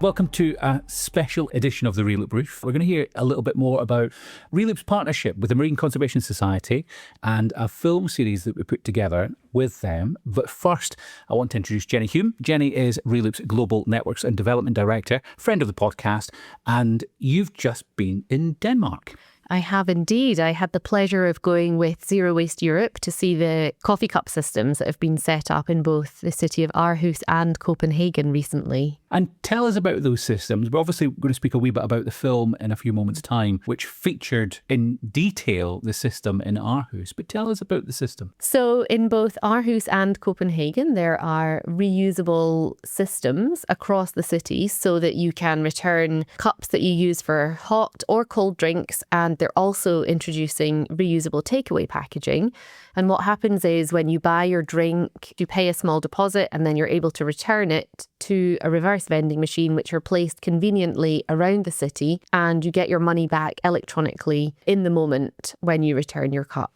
Welcome to a special edition of the Reloop Brief. We're going to hear a little bit more about Reloop's partnership with the Marine Conservation Society and a film series that we put together with them. But first, I want to introduce Jenni Hume. Jenni is Reloop's Global Networks and Development Director, friend of the podcast, and you've just been in Denmark. I have indeed. I had the pleasure of going with Zero Waste Europe to see the coffee cup systems that have been set up in both the city of Aarhus and Copenhagen recently. And tell us about those systems. We're obviously going to speak a wee bit about the film in a few moments' time, which featured in detail the system in Aarhus. But tell us about the system. So in both Aarhus and Copenhagen, there are reusable systems across the city so that you can return cups that you use for hot or cold drinks, and they're also introducing reusable takeaway packaging. And what happens is when you buy your drink, you pay a small deposit and then you're able to return it to a reverse vending machine, which are placed conveniently around the city, and you get your money back electronically in the moment when you return your cup.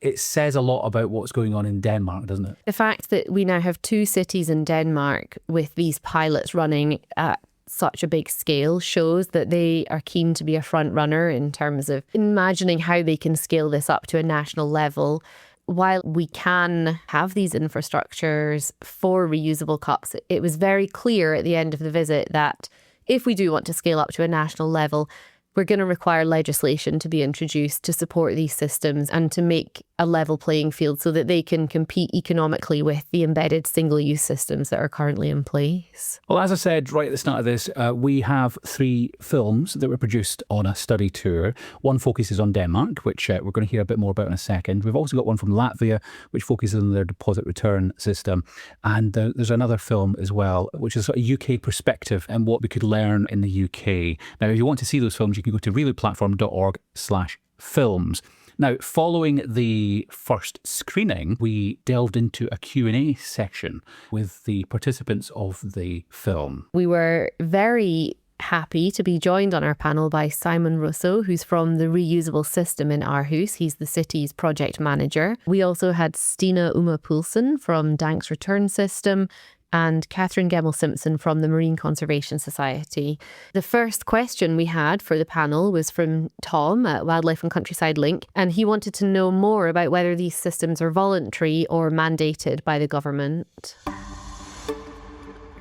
It says a lot about what's going on in Denmark, doesn't it? The fact that we now have 2 cities in Denmark with these pilots running at such a big scale shows that they are keen to be a front runner in terms of imagining how they can scale this up to a national level. While we can have these infrastructures for reusable cups, it was very clear at the end of the visit that if we do want to scale up to a national level, we're going to require legislation to be introduced to support these systems and to make a level playing field so that they can compete economically with the embedded single-use systems that are currently in place. Well, as I said right at the start of this, we have 3 films that were produced on a study tour. One focuses on Denmark, which we're going to hear a bit more about in a second. We've also got one from Latvia, which focuses on their deposit return system. And there's another film as well, which is a UK perspective and what we could learn in the UK. Now, if you want to see those films, you can go to reloopplatform.org/films. Now, following the first screening, we delved into a Q&A session with the participants of the film. We were very happy to be joined on our panel by Simon Russo, who's from the reusable system in Aarhus. He's the city's project manager. We also had Stina Uma Poulsen from Dank's return system, and Catherine Gemmell-Simpson from the Marine Conservation Society. The first question we had for the panel was from Tom at Wildlife and Countryside Link, and he wanted to know more about whether these systems are voluntary or mandated by the government.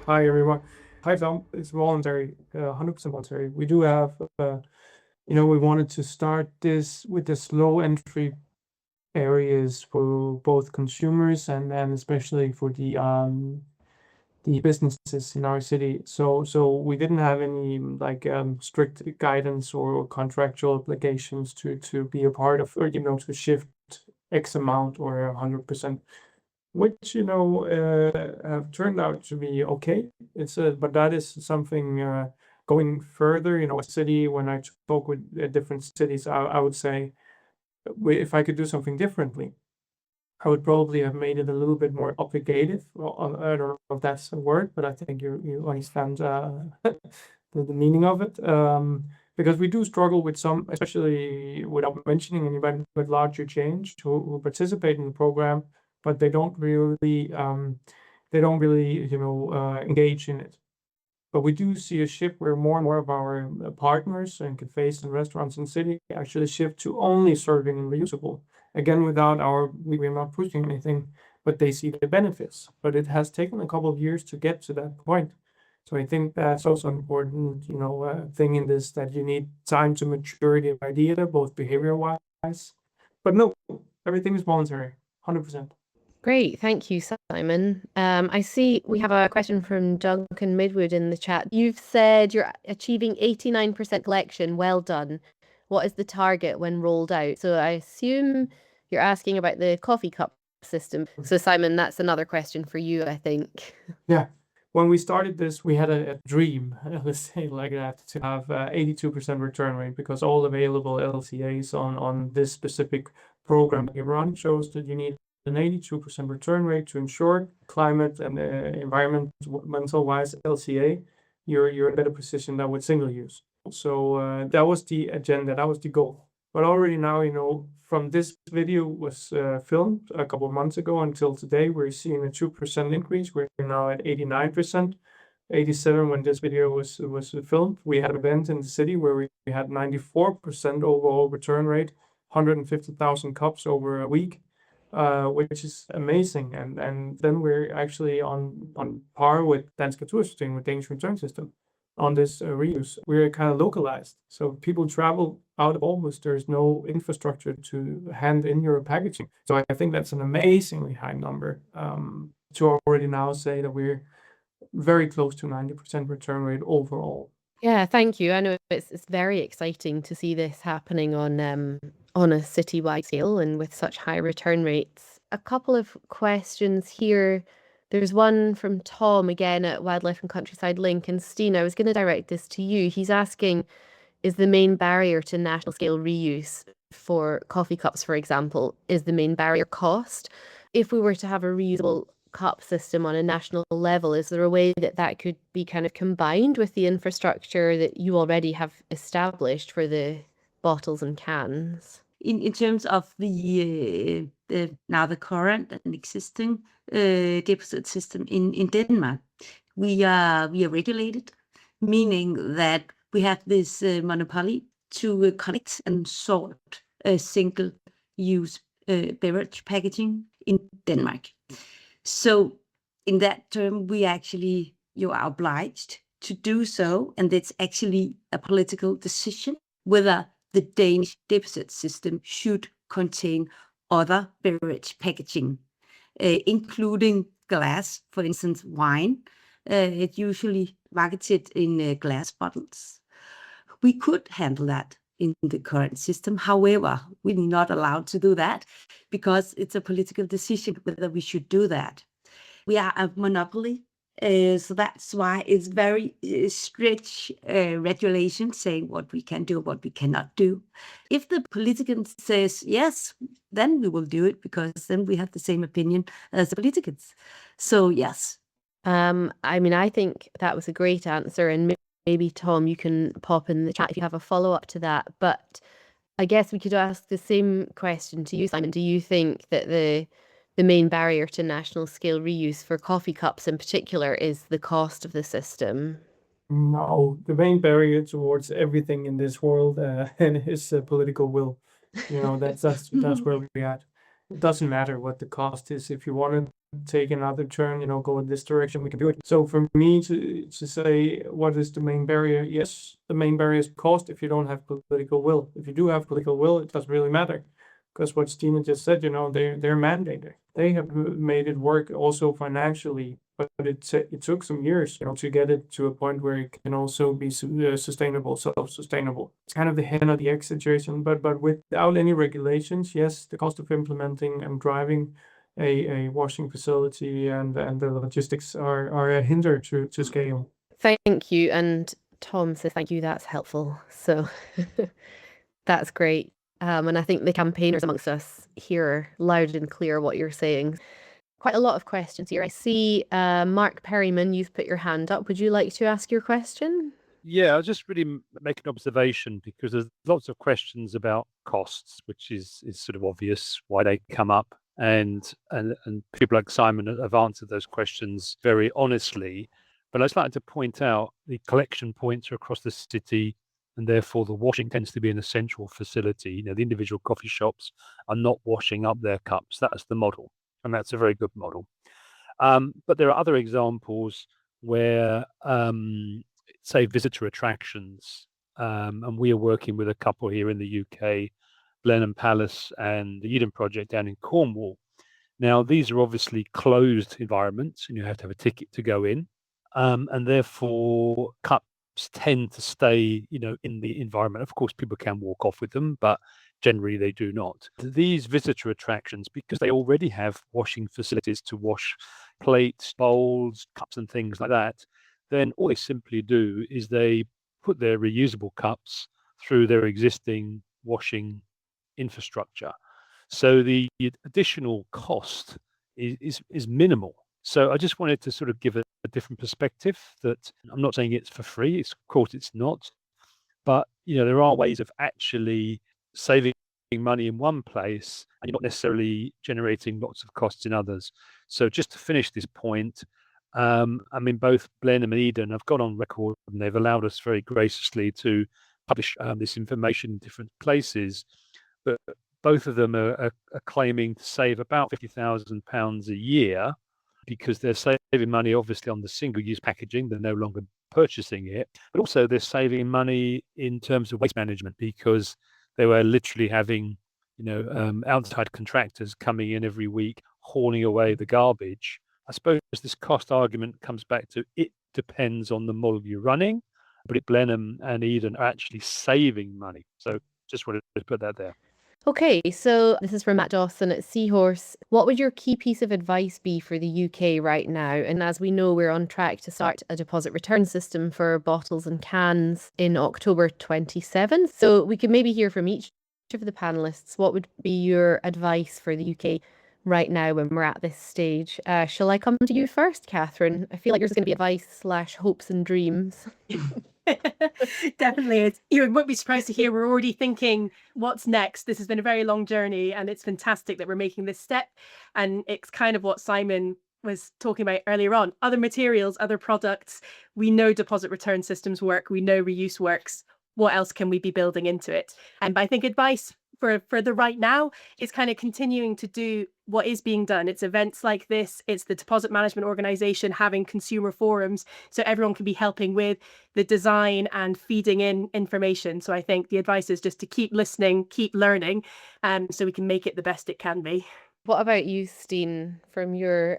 Hi, everyone. Hi, Tom. It's voluntary, 100% voluntary. We do have, we wanted to start this with the slow entry areas for both consumers and then especially for the businesses in our city. So we didn't have any strict guidance or contractual obligations to be a part of, or to shift X amount or 100%, which have turned out to be okay. But that is something going further. A city. When I spoke with different cities, I would say if I could do something differently, I would probably have made it a little bit more obligative. Well, I don't know if that's a word, but I think you understand the meaning of it. Because we do struggle with some, especially without mentioning anybody, with larger change who participate in the program, but they don't really engage in it. But we do see a shift where more and more of our partners and cafes and restaurants in the city actually shift to only serving reusable. Again, we're not pushing anything, but they see the benefits. But it has taken a couple of years to get to that point. So I think that's also an important, thing in this, that you need time to mature the idea, both behavior-wise. But no, everything is voluntary, 100%. Great, thank you, Simon. I see we have a question from Duncan Midwood in the chat. You've said you're achieving 89% collection. Well done. What is the target when rolled out? So I assume you're asking about the coffee cup system. So Simon, that's another question for you, I think. Yeah. When we started this, we had a dream, let's say like that, to have 82% return rate, because all available LCAs on this specific program you run shows that you need an 82% return rate to ensure climate and environmental-wise LCA, you're in a better position than with single use. So that was the agenda, that was the goal. But already now, from this video was filmed a couple of months ago until today, we're seeing a 2% increase. We're now at 89%. 1987 when this video was filmed. We had an event in the city where we had 94% overall return rate, 150,000 cups over a week, which is amazing. And then we're actually on par with Dansk Retursystem, with Danish return system, on this reuse. We're kind of localized, so people travel out of Aarhus. There's no infrastructure to hand in your packaging. So I think that's an amazingly high number, to already now say that we're very close to 90% return rate overall. Yeah, thank you. I know it's very exciting to see this happening on a citywide scale and with such high return rates. A couple of questions here. There's one from Tom again at Wildlife and Countryside Link. And Steen, I was going to direct this to you. He's asking, is the main barrier to national scale reuse for coffee cups, for example, is the main barrier cost? If we were to have a reusable cup system on a national level, is there a way that that could be kind of combined with the infrastructure that you already have established for the bottles and cans? In terms of the current and existing deposit system in Denmark, we are regulated, meaning that we have this monopoly to collect and sort single-use beverage packaging in Denmark. So in that term, you are obliged to do so, and it's actually a political decision whether the Danish deposit system should contain other beverage packaging, including glass, for instance, wine. It's usually marketed in glass bottles. We could handle that in the current system. However, we're not allowed to do that because it's a political decision whether we should do that. We are a monopoly, so that's why it's very strict regulation saying what we can do, what we cannot do. If the politician says yes, then we will do it because then we have the same opinion as the politicians. So yes. I think that was a great answer, and maybe Tom, you can pop in the chat if you have a follow-up to that. But I guess we could ask the same question to you, Simon. Do you think that the main barrier to national scale reuse for coffee cups in particular is the cost of the system? No, the main barrier towards everything in this world is political will. That's where we're at. It doesn't matter what the cost is. If you want to take another turn, go in this direction, we can do it. So for me to say what is the main barrier, yes, the main barrier is cost if you don't have political will. If you do have political will, it doesn't really matter. Because what Stina just said, they're mandated. They have made it work also financially, but it took some years, to get it to a point where it can also be sustainable, self-sustainable. It's kind of the hen or the egg situation, but without any regulations, yes, the cost of implementing and driving a washing facility and the logistics are a hinder to scale. Thank you. And Tom says thank you, that's helpful. So that's great. And I think the campaigners amongst us hear loud and clear what you're saying. Quite a lot of questions here. I see Mark Perryman, you've put your hand up. Would you like to ask your question? Yeah, I'll just really make an observation because there's lots of questions about costs, which is sort of obvious why they come up. And people like Simon have answered those questions very honestly. But I'd just like to point out the collection points are across the city, and therefore the washing tends to be in a central facility. The individual coffee shops are not washing up their cups. That's the model, and that's a very good model. But there are other examples where, say, visitor attractions, and we are working with a couple here in the UK, Blenheim Palace and the Eden Project down in Cornwall. Now, these are obviously closed environments, and you have to have a ticket to go in, and therefore cups tend to stay, in the environment. Of course, people can walk off with them, but generally they do not. These visitor attractions, because they already have washing facilities to wash plates, bowls, cups and things like that, then all they simply do is they put their reusable cups through their existing washing infrastructure. So the additional cost is minimal. So I just wanted to sort of give a different perspective, that I'm not saying it's for free. Of course it's not. But, there are ways of actually saving money in one place and you're not necessarily generating lots of costs in others. So just to finish this point, I mean, both Blenheim and Eden have gone on record and they've allowed us very graciously to publish this information in different places. But both of them are claiming to save about £50,000 a year because they're saving money, obviously, on the single-use packaging. They're no longer purchasing it, but also they're saving money in terms of waste management because they were literally having, outside contractors coming in every week, hauling away the garbage. I suppose this cost argument comes back to it depends on the model you're running, but Blenheim and Eden are actually saving money. So just wanted to put that there. Okay, so this is from Matt Dawson at Seahorse. What would your key piece of advice be for the UK right now? And as we know, we're on track to start a deposit return system for bottles and cans in October 27. So we could maybe hear from each of the panelists. What would be your advice for the UK right now when we're at this stage? Shall I come to you first, Catherine? I feel like yours is going to be advice / hopes and dreams. Definitely. You won't be surprised to hear we're already thinking what's next. This has been a very long journey and it's fantastic that we're making this step. And it's kind of what Simon was talking about earlier on. Other materials, other products. We know deposit return systems work. We know reuse works. What else can we be building into it? And I think advice for the right now is kind of continuing to do what is being done. It's events like this. It's the deposit management organization having consumer forums so everyone can be helping with the design and feeding in information. So I think the advice is just to keep listening, keep learning, so we can make it the best it can be. What about you, Steen, from your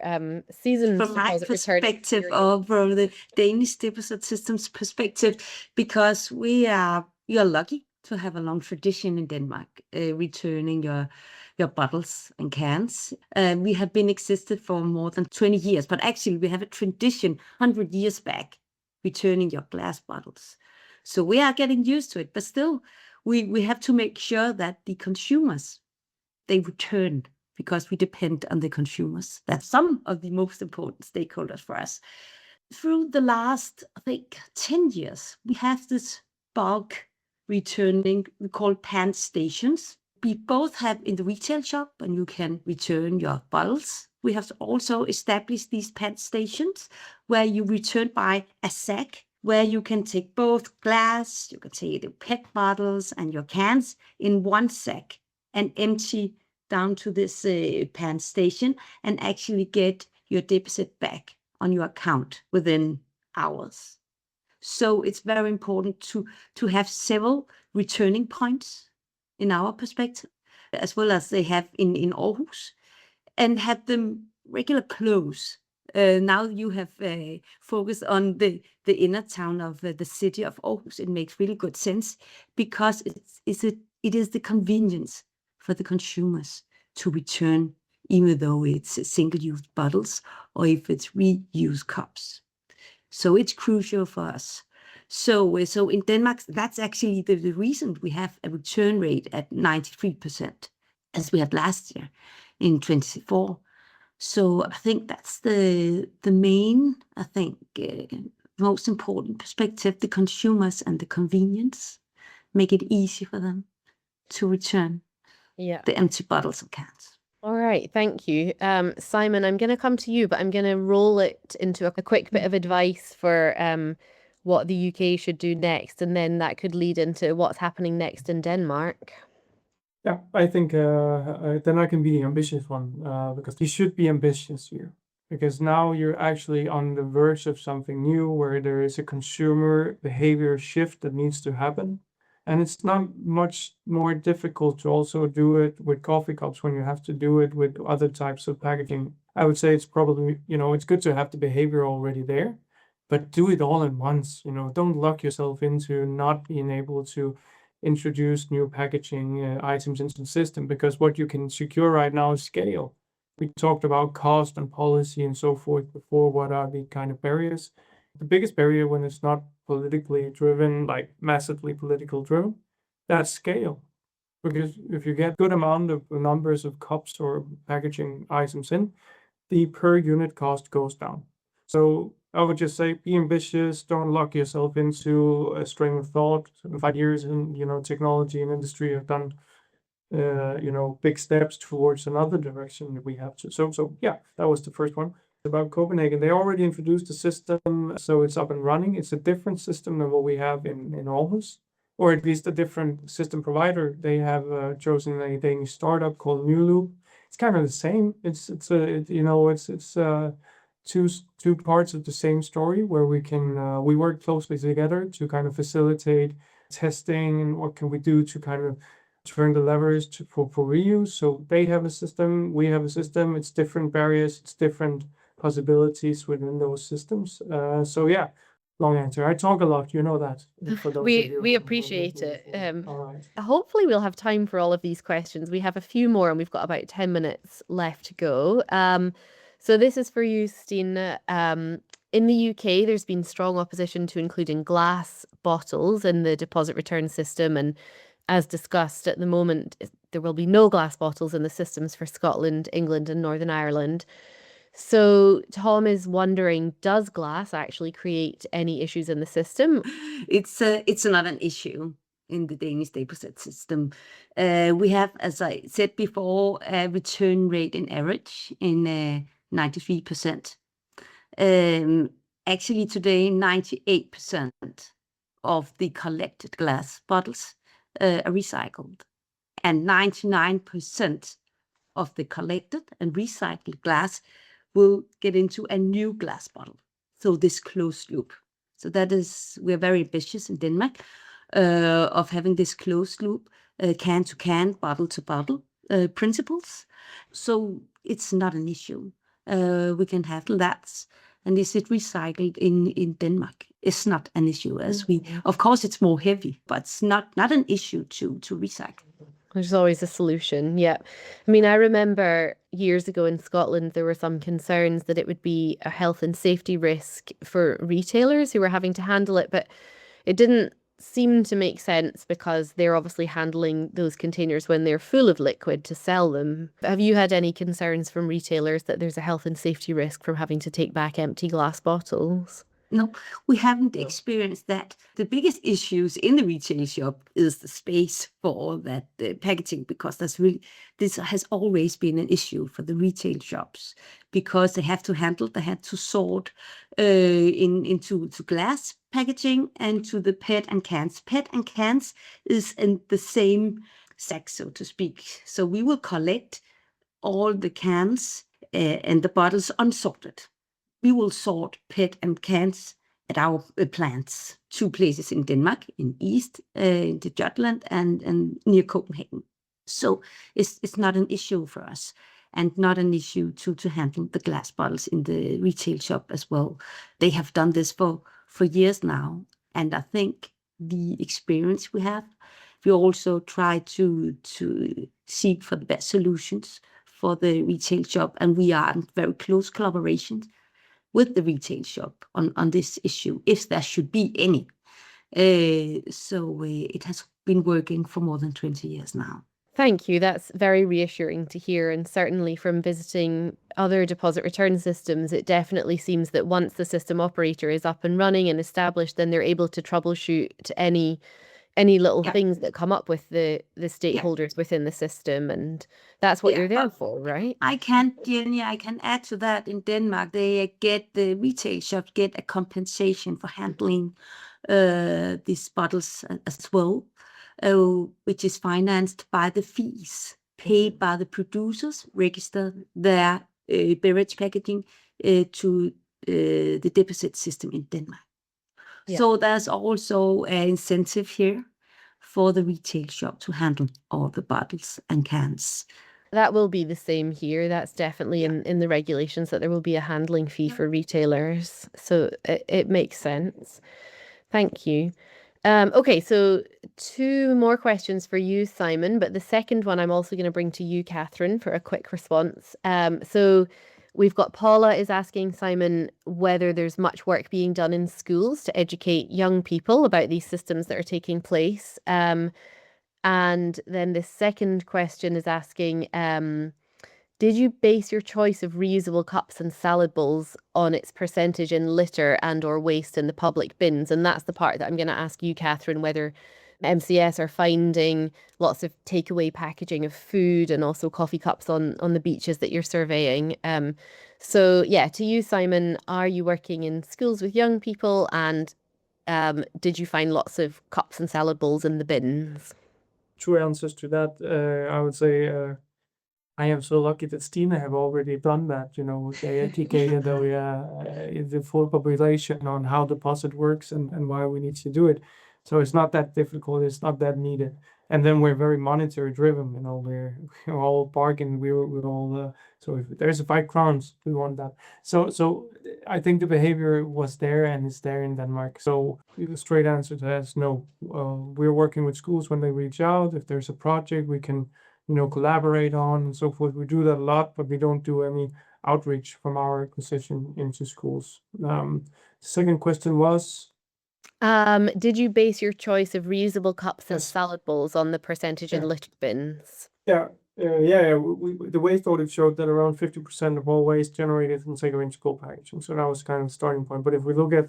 seasoned From my deposit return perspective, experience? or from the Danish deposit systems perspective, because we are lucky to have a long tradition in Denmark, returning your bottles and cans. We have been existed for more than 20 years, but actually we have a tradition 100 years back, returning your glass bottles. So we are getting used to it, but still we have to make sure that the consumers, they return, because we depend on the consumers. That's some of the most important stakeholders for us. Through the last, I think, 10 years, we have this bulk returning, we call pan stations. We both have in the retail shop, and you can return your bottles. We have also established these pan stations where you return by a sack, where you can take both glass, you can take the PET bottles and your cans in one sack and empty down to this pan station and actually get your deposit back on your account within hours. So it's very important to have several returning points in our perspective, as well as they have in Aarhus, and have them regular close. Now you have focused on the inner town of the city of Aarhus. It makes really good sense because it is the convenience for the consumers to return, even though it's single-use bottles or if it's reuse cups. So it's crucial for us. So in Denmark, that's actually the reason we have a return rate at 93%, as we had last year in 2024. So I think that's the main, most important perspective, the consumers and the convenience, make it easy for them to return the empty bottles and cans. All right, thank you. Simon, I'm going to come to you, but I'm going to roll it into a quick bit of advice for what the UK should do next, and then that could lead into what's happening next in Denmark. Yeah, I think Denmark can be the ambitious one, because you should be ambitious here. Because now you're actually on the verge of something new where there is a consumer behavior shift that needs to happen. And it's not much more difficult to also do it with coffee cups when you have to do it with other types of packaging. I would say it's probably, it's good to have the behavior already there, but do it all at once. Don't lock yourself into not being able to introduce new packaging items into the system, because what you can secure right now is scale. We talked about cost and policy and so forth before. What are the kind of barriers? The biggest barrier when it's not politically driven, like massively political driven, that's scale. Because if you get good amount of numbers of cups or packaging items in, the per unit cost goes down. So I would just say, be ambitious. Don't lock yourself into a string of thought. 5 years in, technology and industry have done, big steps towards another direction that we have to. So yeah, that was the first one. about Copenhagen. They already introduced the system, so it's up and running. It's a different system than what we have in Aarhus, or at least a different system provider. They have chosen a Danish startup called Reloop. It's kind of the same. It's two parts of the same story where we work closely together to kind of facilitate testing and what can we do to kind of turn the levers for reuse. So they have a system, we have a system. It's different barriers, it's different possibilities within those systems. So yeah, long answer. I talk a lot, you know that. For those of you We who appreciate listen it. before. All right. Hopefully we'll have time for all of these questions. We have a few more and we've got about 10 minutes left to go. So this is for you, Stine. In the UK, there's been strong opposition to including glass bottles in the deposit return system. And as discussed at the moment, there will be no glass bottles in the systems for Scotland, England and Northern Ireland. So Tom is wondering, does glass actually create any issues in the system? It's not an issue in the Danish deposit system. We have, as I said before, a return rate in average in 93%. Actually today, 98% of the collected glass bottles are recycled, and 99% of the collected and recycled glass will get into a new glass bottle. So this closed loop. So we're very ambitious in Denmark of having this closed loop, can to can, bottle to bottle principles. So it's not an issue. We can handle that. And is it recycled in Denmark? It's not an issue, of course it's more heavy, but it's not an issue to recycle. There's always a solution. Yeah. I mean, I remember years ago in Scotland, there were some concerns that it would be a health and safety risk for retailers who were having to handle it, but it didn't seem to make sense because they're obviously handling those containers when they're full of liquid to sell them. Have you had any concerns from retailers that there's a health and safety risk from having to take back empty glass bottles? No, we haven't experienced that. The biggest issues in the retail shop is the space for all that packaging, because this has always been an issue for the retail shops, because they have to sort into glass packaging and to the PET and cans. PET and cans is in the same sack, so to speak. So we will collect all the cans and the bottles unsorted. We will sort PET and cans at our plants, 2 places in Denmark, in East, in the Jutland, and near Copenhagen. So it's not an issue for us, and not an issue to handle the glass bottles in the retail shop as well. They have done this for years now, and I think the experience we have, we also try to seek for the best solutions for the retail shop, and we are in very close collaboration with the retail shop on this issue, if there should be any. So it has been working for more than 20 years now. Thank you. That's very reassuring to hear. And certainly from visiting other deposit return systems, it definitely seems that once the system operator is up and running and established, then they're able to troubleshoot any little things that come up with the stakeholders within the system. And that's what you're there for, right? Jenny, I can add to that. In Denmark, the retail shops get a compensation for handling these bottles as well, which is financed by the fees paid by the producers, register their beverage packaging to the deposit system in Denmark. Yeah. So there's also an incentive here for the retail shop to handle all the bottles and cans. That will be the same here. That's definitely in the regulations, that there will be a handling fee for retailers. So it makes sense. Thank you. Okay, so 2 more questions for you, Simon, but the second one I'm also going to bring to you, Catherine, for a quick response. So we've got Paula is asking Simon whether there's much work being done in schools to educate young people about these systems that are taking place. And then the second question is asking, did you base your choice of reusable cups and salad bowls on its percentage in litter and or waste in the public bins? And that's the part that I'm going to ask you, Catherine, whether MCS are finding lots of takeaway packaging of food and also coffee cups on the beaches that you're surveying. So yeah, to you, Simon, are you working in schools with young people, and did you find lots of cups and salad bowls in the bins? True answers to that. I would say I am so lucky that Stina have already done that. They educated the full population on how deposit works and why we need to do it. So it's not that difficult. It's not that needed. And then we're very monetary driven. We're all bargain. We're all so if there's 5 crowns, we want that. So I think the behavior was there and is there in Denmark. So the straight answer to that is no. We're working with schools when they reach out. If there's a project we can collaborate on and so forth. We do that a lot, but we don't do any outreach from our position into schools. Second question was? Did you base your choice of reusable cups and Yes. salad bowls on the percentage in Yeah. litter bins? Yeah. The waste audit showed that around 50% of all waste generated in single-use school packaging. So that was kind of the starting point. But if we look at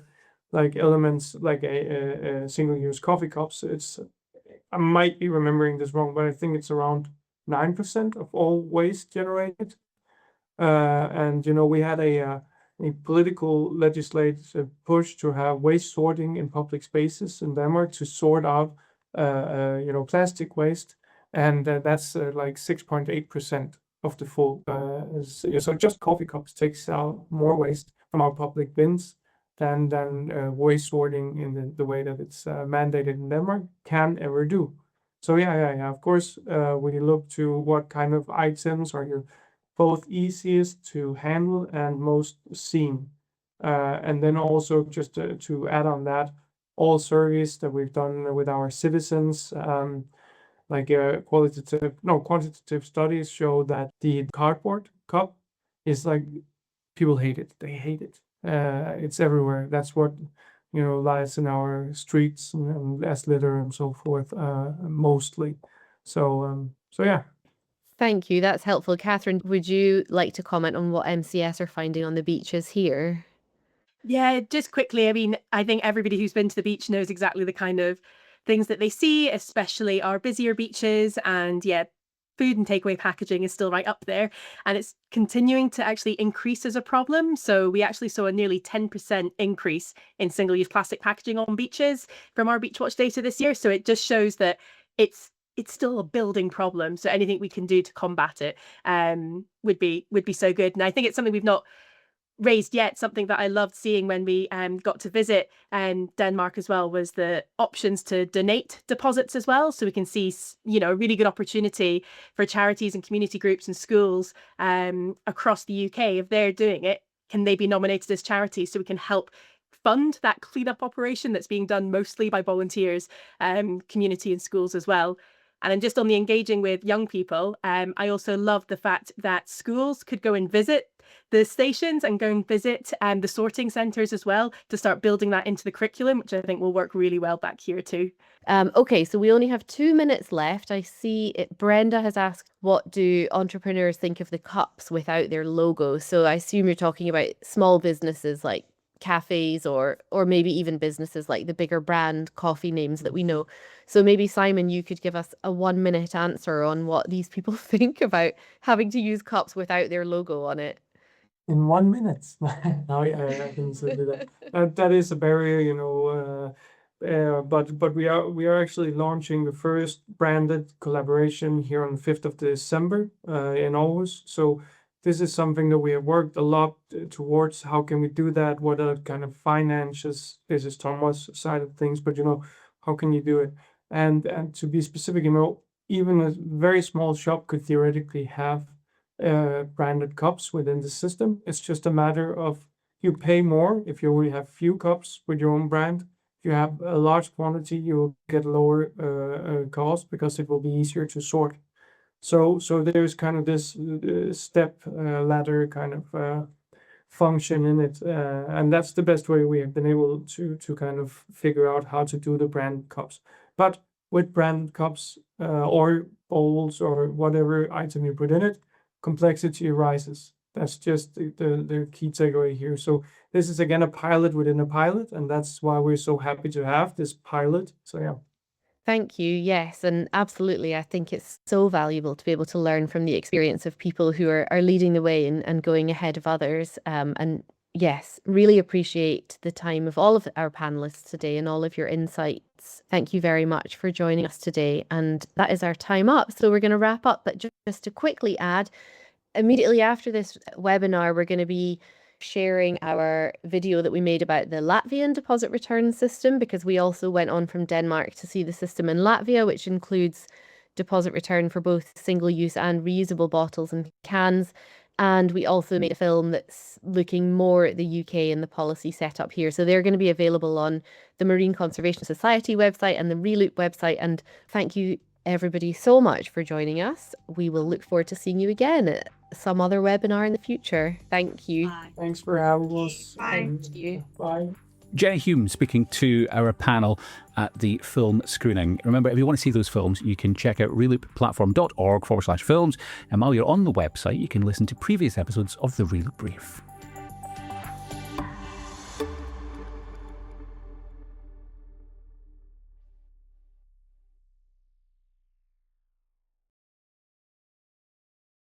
like elements like a single-use coffee cups, I might be remembering this wrong, but I think it's around 9% of all waste generated. And we had a political legislative push to have waste sorting in public spaces in Denmark to sort out plastic waste, and that's like 6.8% of the full. So just coffee cups takes out more waste from our public bins than waste sorting in the way that it's mandated in Denmark can ever do. So yeah. Of course, when you look to what kind of items are your both easiest to handle and most seen, and then also just to add on that, all surveys that we've done with our citizens, like quantitative studies show that the cardboard cup is like people hate it. They hate it. It's everywhere. That's what lies in our streets and as litter and so forth, mostly. So yeah. Thank you. That's helpful. Catherine, would you like to comment on what MCS are finding on the beaches here? Yeah, just quickly. I mean, I think everybody who's been to the beach knows exactly the kind of things that they see, especially our busier beaches. And yeah, food and takeaway packaging is still right up there. And it's continuing to actually increase as a problem. So we actually saw a nearly 10% increase in single-use plastic packaging on beaches from our Beach Watch data this year. So it just shows that it's still a building problem. So anything we can do to combat it would be so good. And I think it's something we've not raised yet. Something that I loved seeing when we got to visit Denmark as well was the options to donate deposits as well. So we can see, a really good opportunity for charities and community groups and schools across the UK. If they're doing it, can they be nominated as charities so we can help fund that cleanup operation that's being done mostly by volunteers, community and schools as well. And then just on the engaging with young people, I also loved the fact that schools could go and visit the stations and go and visit the sorting centres as well to start building that into the curriculum, which I think will work really well back here too. Okay, so we only have 2 minutes left. I see Brenda has asked, what do entrepreneurs think of the cups without their logo? So I assume you're talking about small businesses like cafes or maybe even businesses like the bigger brand coffee names that we know. So maybe Simon, you could give us a 1-minute answer on what these people think about having to use cups without their logo on it. In 1 minute. No, yeah, I can still do that. That is a barrier, but we are actually launching the first branded collaboration here on the 5th of December in Aarhus. So this is something that we have worked a lot towards. How can we do that? What are kind of finances? This is Thomas' side of things, but how can you do it? And to be specific, even a very small shop could theoretically have branded cups within the system. It's just a matter of you pay more if you only have few cups with your own brand. If you have a large quantity, you will get lower cost because it will be easier to sort. So there's kind of this step ladder kind of function in it, and that's the best way we have been able to kind of figure out how to do the brand cups. But with brand cups or bowls or whatever item you put in it, complexity rises. That's just the key takeaway here. So this is again a pilot within a pilot, and that's why we're so happy to have this pilot. So yeah. Thank you. Yes, and absolutely. I think it's so valuable to be able to learn from the experience of people who are leading the way and going ahead of others. And yes, really appreciate the time of all of our panelists today and all of your insights. Thank you very much for joining us today. And that is our time up. So we're going to wrap up, but just to quickly add, immediately after this webinar, we're going to be sharing our video that we made about the Latvian deposit return system, because we also went on from Denmark to see the system in Latvia, which includes deposit return for both single-use and reusable bottles and cans. And we also made a film that's looking more at the UK and the policy setup here. So they're going to be available on the Marine Conservation Society website and the Reloop website. And thank you everybody so much for joining us. We will look forward to seeing you again at some other webinar in the future. Thank you. Bye. Thanks for having us. Thank you. Bye. Jenni Hume speaking to our panel at the film screening. Remember, if you want to see those films, you can check out reloopplatform.org/films. And while you're on the website, you can listen to previous episodes of the Reloop Brief.